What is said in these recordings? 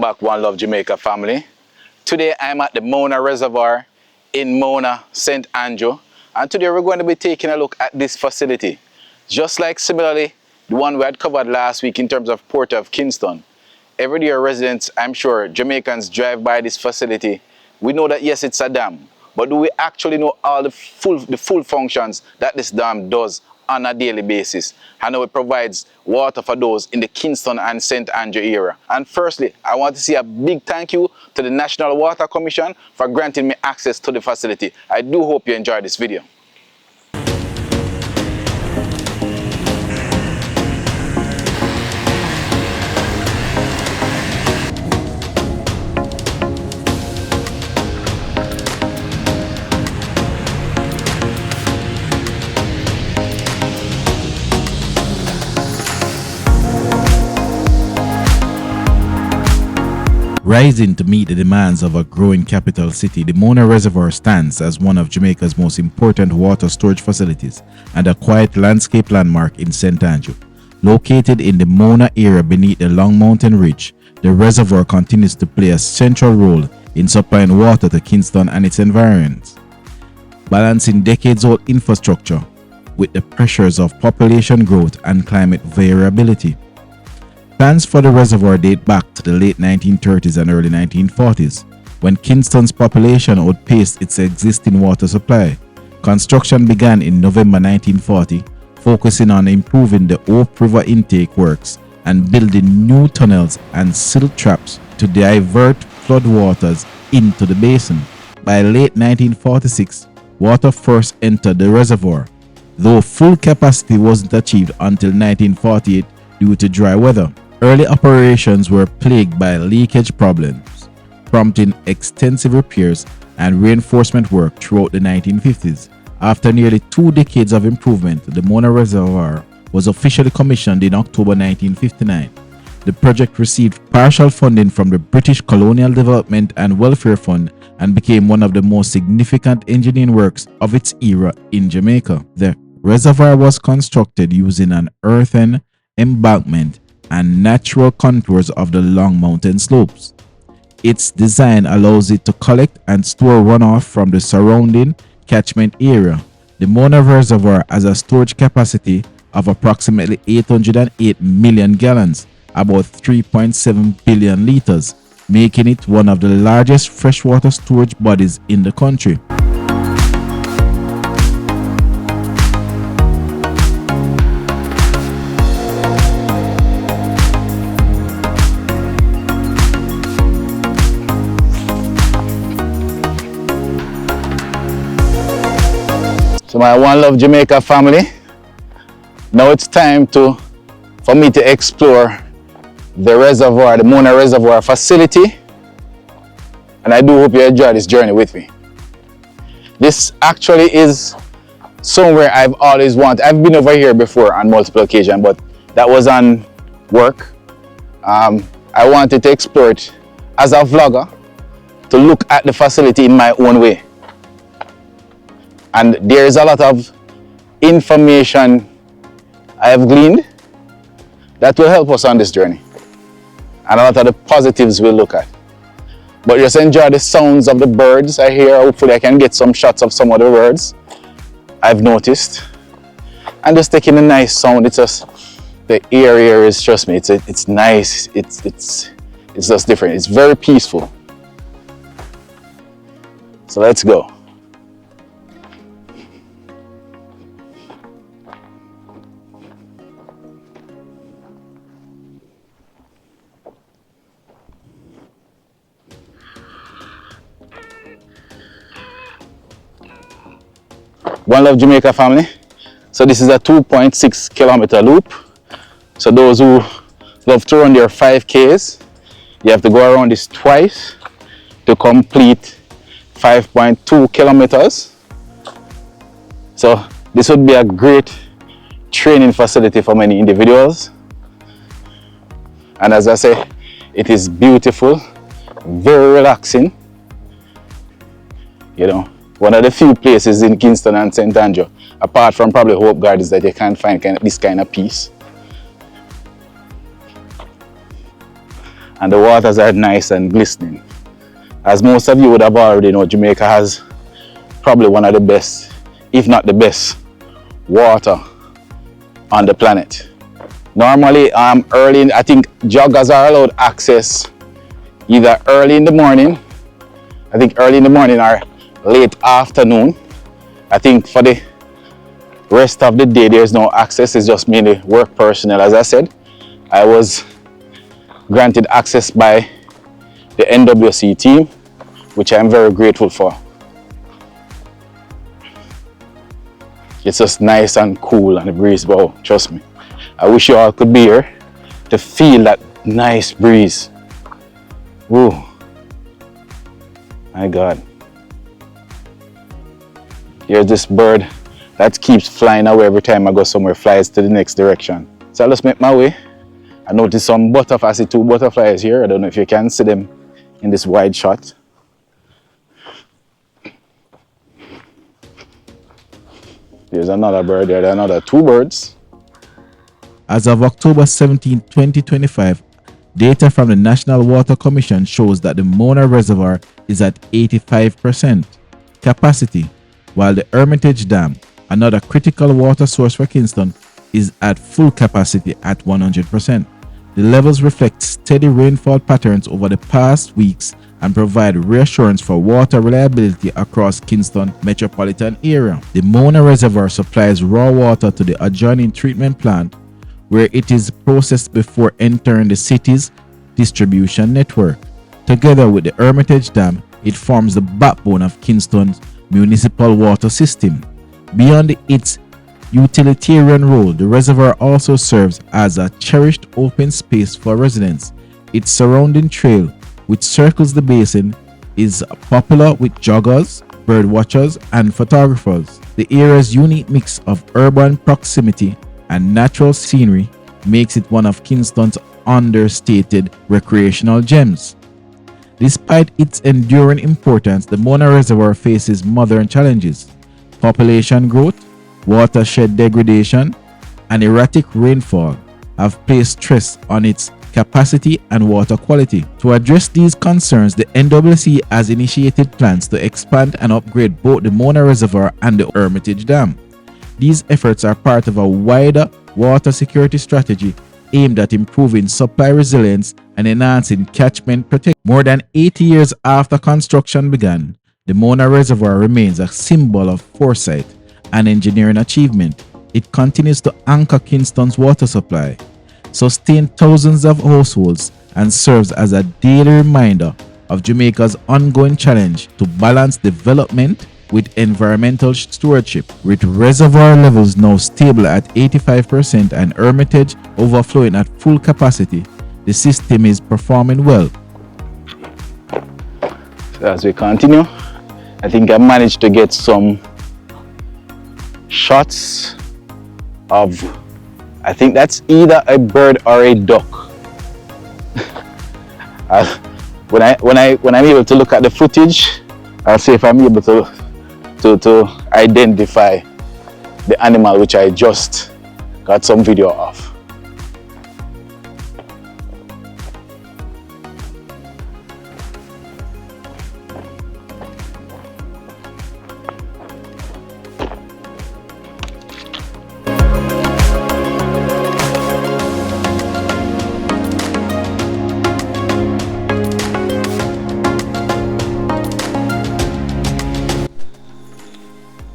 back, One Love Jamaica family. Today I'm at the Mona Reservoir in Mona, St. Andrew, and today we're going to be taking a look at this facility. Just like similarly the one we had covered last week in terms of Port of Kingston. Everyday residents, I'm sure Jamaicans, drive by this facility. We know that yes, it's a dam, but do we actually know all the full functions that this dam does on a daily basis? And how it provides water for those in the Kingston and St. Andrew area. And firstly, I want to say a big thank you to the National Water Commission for granting me access to the facility. I do hope you enjoyed this video. Rising to meet the demands of a growing capital city, the Mona Reservoir stands as one of Jamaica's most important water storage facilities and a quiet landscape landmark in St. Andrew. Located in the Mona area beneath the Long Mountain Ridge, the reservoir continues to play a central role in supplying water to Kingston and its environs, balancing decades-old infrastructure with the pressures of population growth and climate variability. Plans for the reservoir date back to the late 1930s and early 1940s, when Kingston's population outpaced its existing water supply. Construction began in November 1940, focusing on improving the Oak River intake works and building new tunnels and silt traps to divert floodwaters into the basin. By late 1946, water first entered the reservoir, though full capacity wasn't achieved until 1948 due to dry weather. Early operations were plagued by leakage problems, prompting extensive repairs and reinforcement work throughout the 1950s. After nearly 2 decades of improvement, the Mona Reservoir was officially commissioned in October 1959. The project received partial funding from the British Colonial Development and Welfare Fund and became one of the most significant engineering works of its era in Jamaica. The reservoir was constructed using an earthen embankment and natural contours of the long mountain slopes. Its design allows it to collect and store runoff from the surrounding catchment area. The Mona Reservoir has a storage capacity of approximately 808 million gallons, about 3.7 billion liters, making it one of the largest freshwater storage bodies in the country. So my One Love Jamaica family, now it's time for me to explore the reservoir, the Mona Reservoir facility, and I do hope you enjoy this journey with me. This actually is somewhere I've always wanted. I've been over here before on multiple occasions, but that was on work. I wanted to explore it as a vlogger, to look at the facility in my own way. And there is a lot of information I have gleaned that will help us on this journey. And a lot of the positives we'll look at. But just enjoy the sounds of the birds I hear. Hopefully I can get some shots of some of the birds I've noticed. And just taking a nice sound. It's just, the air here is, trust me, it's nice. It's just different. It's very peaceful. So let's go. One Love Jamaica family. So this is a 2.6 kilometer loop. So those who love to run their 5Ks, you have to go around this twice to complete 5.2 kilometers. So this would be a great training facility for many individuals. And as I say, it is beautiful, very relaxing. You know, one of the few places in Kingston and St. Andrew, apart from probably Hope Gardens, that you can find this kind of peace. and the waters are nice and glistening. As most of you would have already know, Jamaica has probably one of the best, if not the best, water on the planet. Normally, early, I think joggers are allowed access either early in the morning, I think early in the morning or late afternoon. I think for the rest of the day, there's no access, it's just mainly work personnel. As I said, I was granted access by the NWC team, which I'm very grateful for. It's just nice and cool and the breeze, wow, trust me. I wish you all could be here to feel that nice breeze. Woo. My God. Here's this bird that keeps flying away every time I go somewhere, flies to the next direction. So I just make my way. I noticed some butterflies, I see two butterflies here. I don't know if you can see them in this wide shot. There's another bird there, another two birds. As of October 17, 2025, data from the National Water Commission shows that the Mona Reservoir is at 85% capacity, while the Hermitage Dam, another critical water source for Kingston, is at full capacity at 100%. The levels reflect steady rainfall patterns over the past weeks and provide reassurance for water reliability across Kingston metropolitan area. The Mona Reservoir supplies raw water to the adjoining treatment plant, where it is processed before entering the city's distribution network. Together with the Hermitage Dam, it forms the backbone of Kingston's municipal water system. Beyond its utilitarian role, the reservoir also serves as a cherished open space for residents. Its surrounding trail, which circles the basin, is popular with joggers, bird watchers, and photographers. The area's unique mix of urban proximity and natural scenery makes it one of Kingston's understated recreational gems. Despite its enduring importance, the Mona Reservoir faces modern challenges. Population growth, watershed degradation, and erratic rainfall have placed stress on its capacity and water quality. To address these concerns, the NWC has initiated plans to expand and upgrade both the Mona Reservoir and the Hermitage Dam. These efforts are part of a wider water security strategy aimed at improving supply resilience and enhancing catchment protection. More than 80 years after construction began, the Mona Reservoir remains a symbol of foresight and engineering achievement. It continues to anchor Kingston's water supply, sustain thousands of households, and serves as a daily reminder of Jamaica's ongoing challenge to balance development with environmental stewardship. With reservoir levels now stable at 85% and Hermitage overflowing at full capacity, the system is performing well. So as we continue, I think I managed to get some shots of, I think that's either a bird or a duck. When I'm able to look at the footage, I'll see if I'm able to identify the animal which I just got some video of.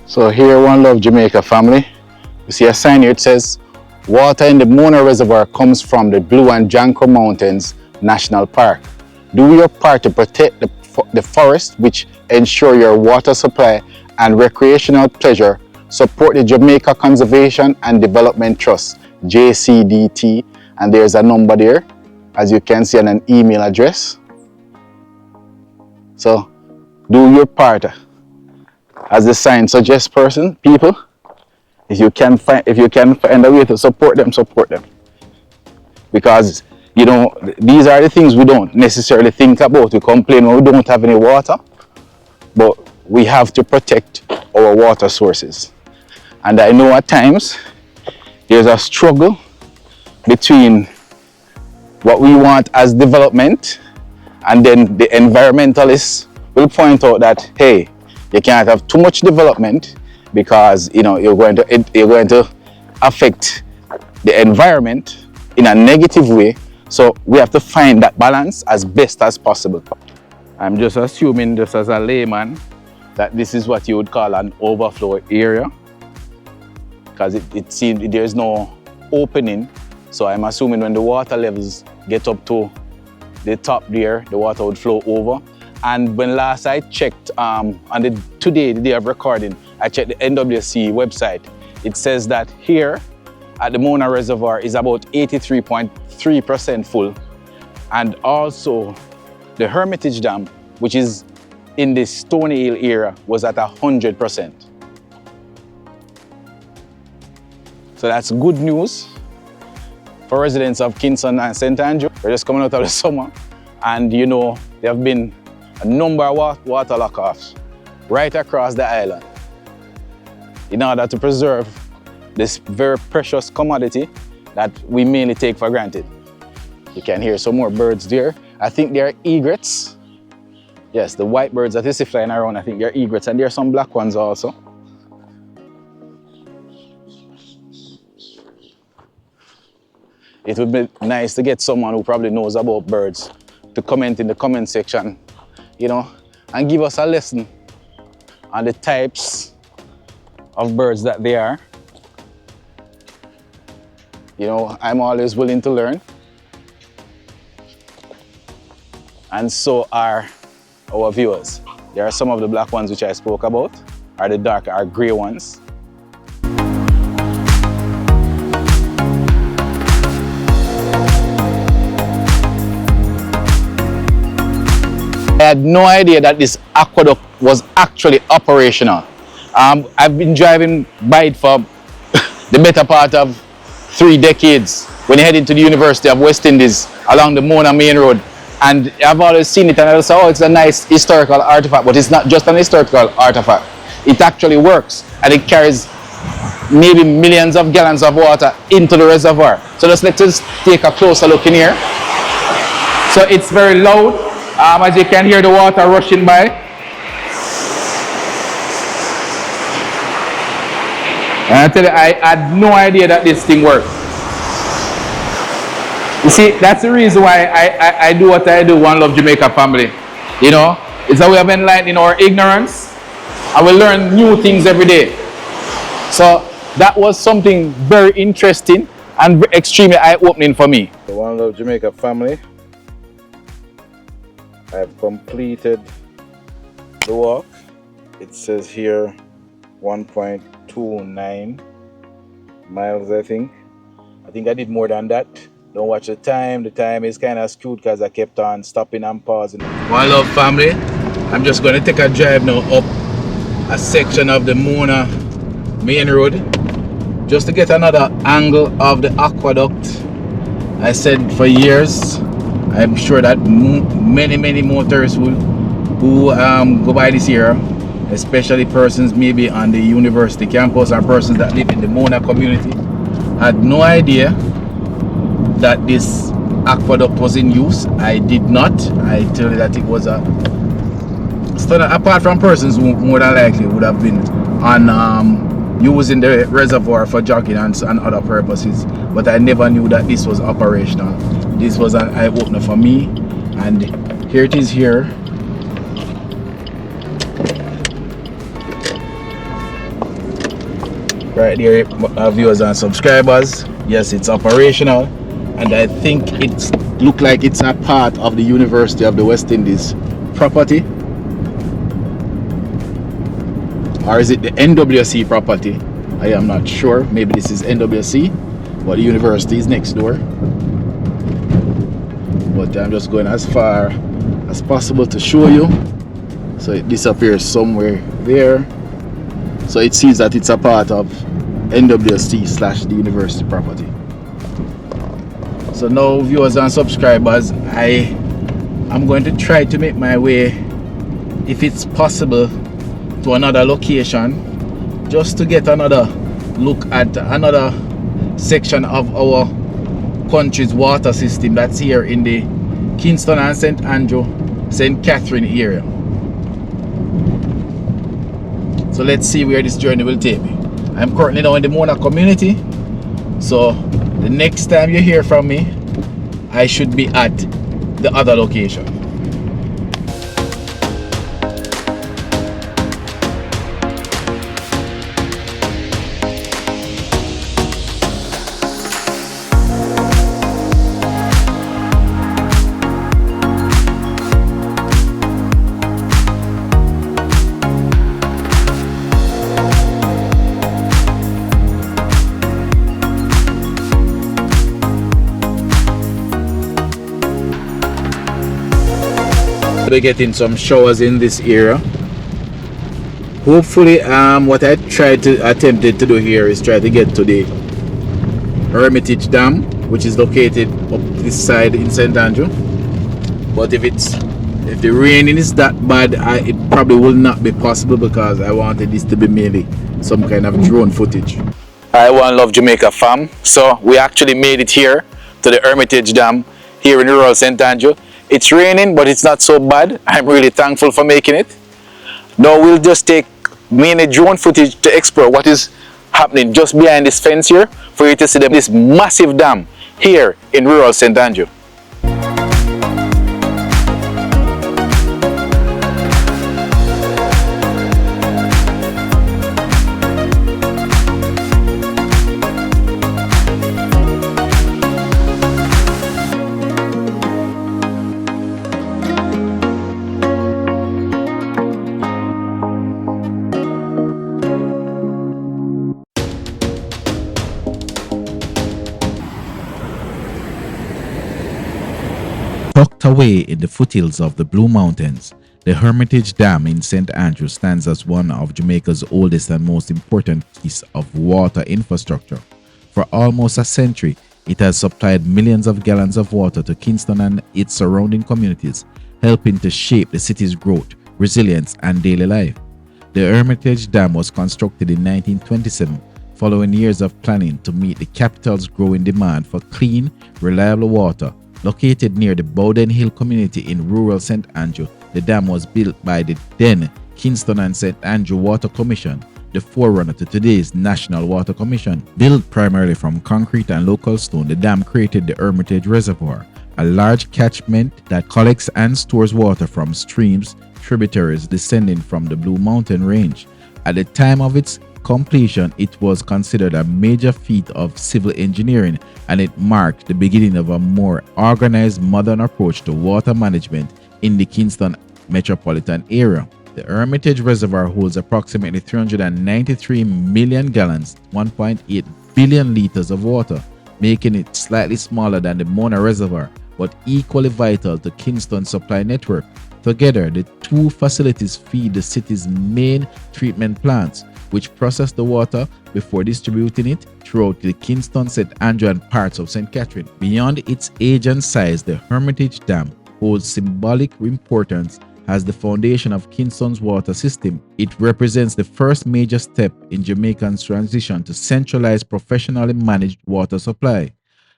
So here, One Love Jamaica family, you see a sign here. It says, water in the Mona Reservoir comes from the Blue and Janko Mountains National Park. Do your part to protect the forest, which ensure your water supply and recreational pleasure. Support the Jamaica Conservation and Development Trust, JCDT, and there's a number there, as you can see, and an email address. So do your part. As the sign suggests, people, if you can find a way to support them, because you know these are the things we don't necessarily think about. We complain when we don't have any water, but we have to protect our water sources. And I know at times there's a struggle between what we want as development, and then the environmentalists will point out that, hey, you can't have too much development because you're going to affect the environment in a negative way. So we have to find that balance as best as possible. I'm just assuming, just as a layman, that this is what you would call an overflow area, because it seems there's no opening. So I'm assuming when the water levels get up to the top there, the water would flow over. And when last I checked, today, the day of recording, I checked the NWC website. It says that here at the Mona Reservoir is about 83.3% full. And also the Hermitage Dam, which is in the Stony Hill area, was at 100%. So that's good news for residents of Kingston and St. Andrew. We're just coming out of the summer, and there have been a number of water lockoffs right across the island in order to preserve this very precious commodity that we mainly take for granted. You can hear some more birds there. I think they are egrets. Yes, the white birds that you see flying around, I think they're egrets, and there are some black ones also. It would be nice to get someone who probably knows about birds to comment in the comment section, and give us a lesson on the types of birds that they are. I'm always willing to learn. And so are our viewers. There are some of the black ones which I spoke about, are the darker, are gray ones. I had no idea that this aqueduct was actually operational. I've been driving by it for the better part of 3 decades when you head into the University of West Indies along the Mona main road. And I've always seen it and I say, oh, it's a nice historical artifact, but it's not just an historical artifact. It actually works, and it carries maybe millions of gallons of water into the reservoir. So let's take a closer look in here. So it's very loud. As you can hear the water rushing by. And I tell you, I had no idea that this thing worked. You see, that's the reason why I do what I do, One Love Jamaica family. It's a way of enlightening our ignorance, and we learn new things every day. So that was something very interesting and extremely eye-opening for me. The One Love Jamaica family, I've completed the walk. It says here 1.29 miles, I think. I think I did more than that. Don't watch the time. The time is kind of skewed because I kept on stopping and pausing. One Love family, I'm just going to take a drive now up a section of the Mona main road just to get another angle of the aqueduct. I said for years, I'm sure that many motorists who go by this area, especially persons maybe on the university campus or persons that live in the Mona community, had no idea that this aqueduct was in use. I did not. I tell you that it was apart from persons who more than likely would have been on using the reservoir for jogging and other purposes, but I never knew that this was operational. This was an eye-opener for me, and here it is here. Right there, our viewers and subscribers. Yes, it's operational, and I think it looks like it's a part of the University of the West Indies property. Or is it the NWC property? I am not sure. Maybe this is NWC, but the university is next door. But I'm just going as far as possible to show you. So it disappears somewhere there. So it seems that it's a part of NWC / the university property. So now, viewers and subscribers, I'm going to try to make my way, if it's possible, to another location just to get another look at another section of our country's water system that's here in the Kingston and St. Andrew, St. Catherine area. So let's see where this journey will take me. I'm currently now in the Mona community, so the next time you hear from me, I should be at the other location. We're getting some showers in this area. Hopefully, what I attempted to do here is try to get to the Hermitage Dam, which is located up this side in St. Andrew. But if the raining is that bad, it probably will not be possible, because I wanted this to be mainly some kind of drone footage. I want love Jamaica fam. So we actually made it here to the Hermitage Dam here in rural St. Andrew. It's raining, but it's not so bad. I'm really thankful for making it. Now we'll just take mainly drone footage to explore what is happening just behind this fence here, for you to see this massive dam here in rural St. Andrew. Tucked away in the foothills of the Blue Mountains, the Hermitage Dam in St. Andrew stands as one of Jamaica's oldest and most important pieces of water infrastructure. For almost a century, it has supplied millions of gallons of water to Kingston and its surrounding communities, helping to shape the city's growth, resilience, and daily life. The Hermitage Dam was constructed in 1927, following years of planning to meet the capital's growing demand for clean, reliable water. Located near the Bowden Hill community in rural St. Andrew, the dam was built by the then Kingston and St. Andrew Water Commission, the forerunner to today's National Water Commission. Built primarily from concrete and local stone, the dam created the Hermitage Reservoir, a large catchment that collects and stores water from streams, tributaries descending from the Blue Mountain Range. At the time of its completion, it was considered a major feat of civil engineering, and it marked the beginning of a more organized, modern approach to water management in the Kingston metropolitan area. The Hermitage Reservoir holds approximately 393 million gallons, 1.8 billion liters of water, making it slightly smaller than the Mona Reservoir, but equally vital to Kingston's supply network. Together, the two facilities feed the city's main treatment plants, which process the water before distributing it throughout the Kingston, St. Andrew, and parts of St. Catherine. Beyond its age and size, the Hermitage Dam holds symbolic importance as the foundation of Kingston's water system. It represents the first major step in Jamaica's transition to centralized, professionally managed water supply.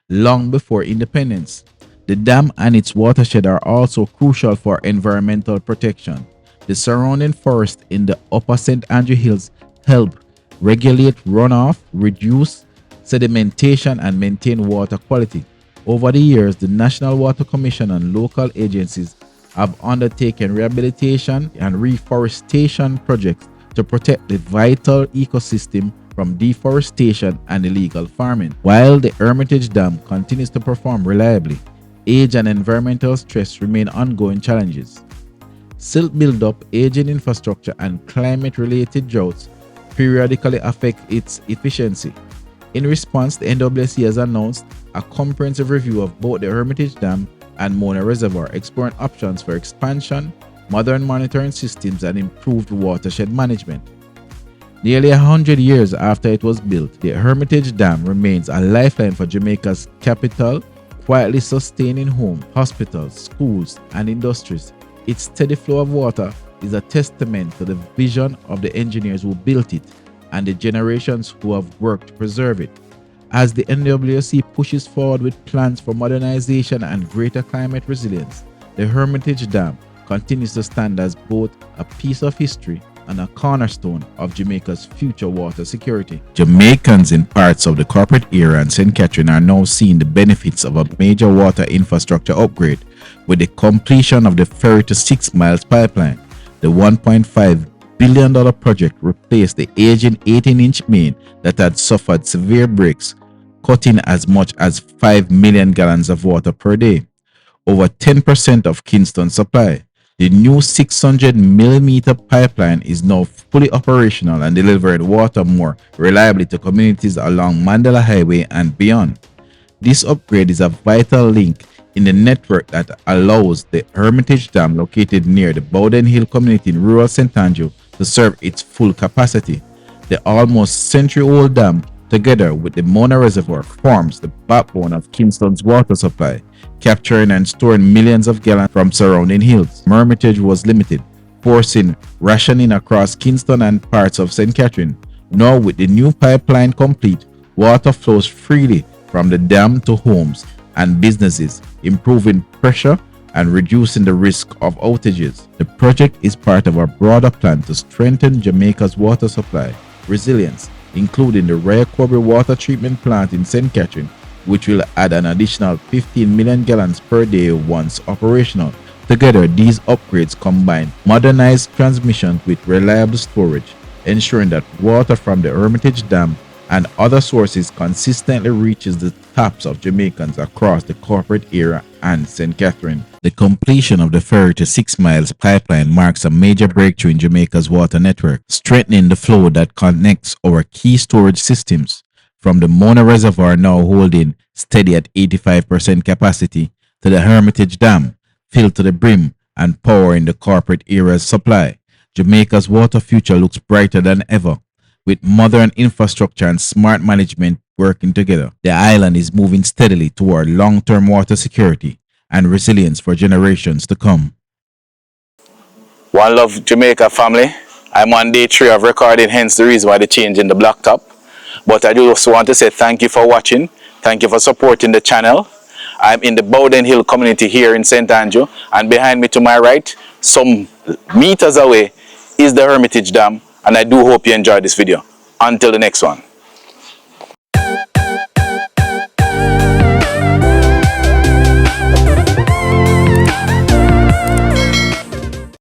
Long before independence, the dam and its watershed are also crucial for environmental protection. The surrounding forest in the upper St. Andrew Hills help regulate runoff, reduce sedimentation, and maintain water quality. Over the years, the National Water Commission and local agencies have undertaken rehabilitation and reforestation projects to protect the vital ecosystem from deforestation and illegal farming. While the Hermitage Dam continues to perform reliably, age and environmental stress remain ongoing challenges. Silt buildup, aging infrastructure, and climate-related droughts periodically affect its efficiency. In response, the NWC has announced a comprehensive review of both the Hermitage Dam and Mona Reservoir, exploring options for expansion, modern monitoring systems, and improved watershed management. Nearly 100 years after it was built, the Hermitage Dam remains a lifeline for Jamaica's capital, quietly sustaining homes, hospitals, schools, and industries. Its steady flow of water is a testament to the vision of the engineers who built it and the generations who have worked to preserve it. As the NWC pushes forward with plans for modernization and greater climate resilience, the Hermitage Dam continues to stand as both a piece of history and a cornerstone of Jamaica's future water security. Jamaicans in parts of the corporate area and St. Catherine are now seeing the benefits of a major water infrastructure upgrade with the completion of the Ferry-to-Six Miles pipeline. The $1.5 billion project replaced the aging 18-inch main that had suffered severe breaks, cutting as much as 5 million gallons of water per day, over 10% of Kingston's supply. The new 600 millimeter pipeline is now fully operational and delivering water more reliably to communities along Mandela Highway and beyond. This upgrade is a vital link in the network that allows the Hermitage Dam, located near the Bowden Hill community in rural St. Andrew, to serve its full capacity. The almost century-old dam, together with the Mona Reservoir, forms the backbone of Kingston's water supply, capturing and storing millions of gallons from surrounding hills. Hermitage was limited, forcing rationing across Kingston and parts of St. Catherine. Now, with the new pipeline complete, water flows freely from the dam to homes and businesses, improving pressure and reducing the risk of outages. The project is part of a broader plan to strengthen Jamaica's water supply resilience, including the Raya Kobe water treatment plant in St. Catherine, which will add an additional 15 million gallons per day once operational. Together, these upgrades combine modernized transmission with reliable storage, ensuring that water from the Hermitage Dam and other sources consistently reaches the taps of Jamaicans across the corporate area and St. Catherine. The completion of the Ferry-to-Six Miles pipeline marks a major breakthrough in Jamaica's water network, strengthening the flow that connects our key storage systems, from the Mona Reservoir, now holding steady at 85% capacity, to the Hermitage Dam, filled to the brim and powering the corporate area's supply. Jamaica's water future looks brighter than ever. With modern infrastructure and smart management working together, the island is moving steadily toward long-term water security and resilience for generations to come. One love Jamaica, family. I'm on day 3 of recording, hence the reason why the change in the blacktop. But I just want to say thank you for watching. Thank you for supporting the channel. I'm in the Bowden Hill community here in St. Andrew, and behind me to my right, some meters away, is the Hermitage Dam, and I do hope you enjoyed this video. Until the next one.